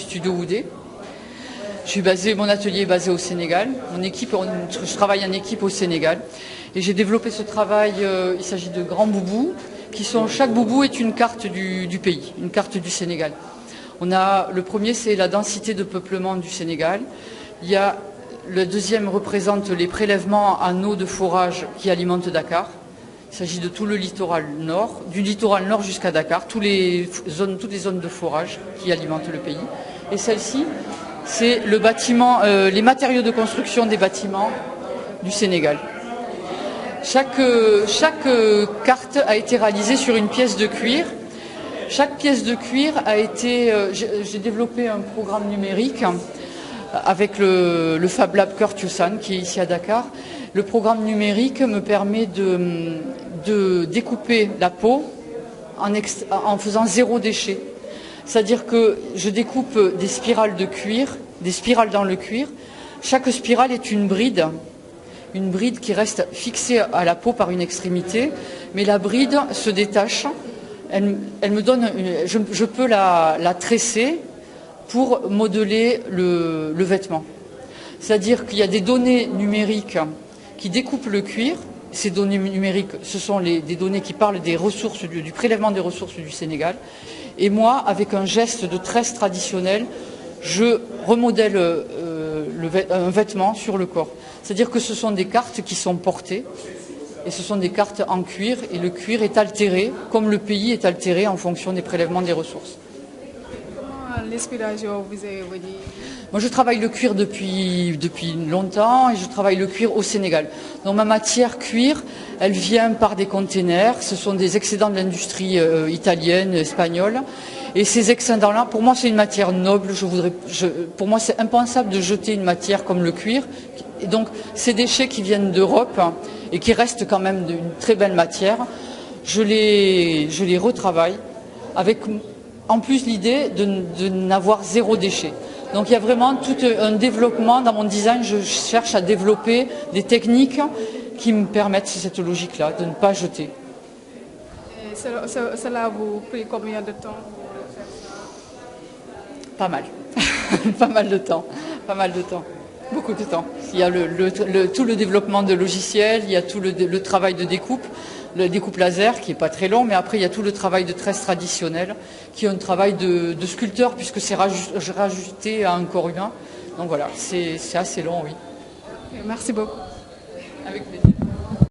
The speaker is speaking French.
Studio Oudé. Mon atelier est basé au Sénégal. Je travaille en équipe au Sénégal. Et j'ai développé ce travail, il s'agit de grands boubous, chaque boubou est une carte du pays, une carte du Sénégal. Le premier, c'est la densité de peuplement du Sénégal. Le deuxième représente les prélèvements en eau de forage qui alimentent Dakar. Il s'agit de tout le littoral nord, du littoral nord jusqu'à Dakar, toutes les zones de forage qui alimentent le pays. Et celle-ci, c'est le bâtiment, les matériaux de construction des bâtiments du Sénégal. Chaque carte a été réalisée sur une pièce de cuir. Chaque pièce de cuir a été... J'ai développé un programme numérique avec le Fab Lab Curtiusan qui est ici à Dakar. Le programme numérique me permet de découper la peau en faisant 0 déchet. C'est-à-dire que je découpe des spirales de cuir, des spirales dans le cuir. Chaque spirale est une bride qui reste fixée à la peau par une extrémité, mais la bride se détache. Elle me donne je peux la tresser pour modeler le vêtement. C'est-à-dire qu'il y a des données numériques qui découpent le cuir. Ces données numériques, ce sont des données qui parlent des ressources, du prélèvement des ressources du Sénégal. Et moi, avec un geste de tresse traditionnel, je remodèle un vêtement sur le corps. C'est-à-dire que ce sont des cartes qui sont portées, et ce sont des cartes en cuir, et le cuir est altéré, comme le pays est altéré en fonction des prélèvements des ressources. Comment l'inspiration vous est venue? Moi, je travaille le cuir depuis longtemps et je travaille le cuir au Sénégal. Donc ma matière cuir, elle vient par des containers. Ce sont des excédents de l'industrie italienne, espagnole. Et ces excédents-là, pour moi, c'est une matière noble. Pour moi, c'est impensable de jeter une matière comme le cuir. Et donc, ces déchets qui viennent d'Europe et qui restent quand même d'une très belle matière, je les retravaille avec, en plus, l'idée de n'avoir 0 déchet. Donc il y a vraiment tout un développement dans mon design. Je cherche à développer des techniques qui me permettent cette logique-là, de ne pas jeter. Et cela vous pris combien de temps? Pas mal. Pas mal de temps. Pas mal de temps. Beaucoup de temps. Il y a tout le développement de logiciels, il y a tout le travail de découpe, le découpe laser qui n'est pas très long, mais après il y a tout le travail de tresse traditionnelle qui est un travail de sculpteur puisque c'est rajouté à un corps humain. Donc voilà, c'est assez long, oui. Merci beaucoup. Avec plaisir.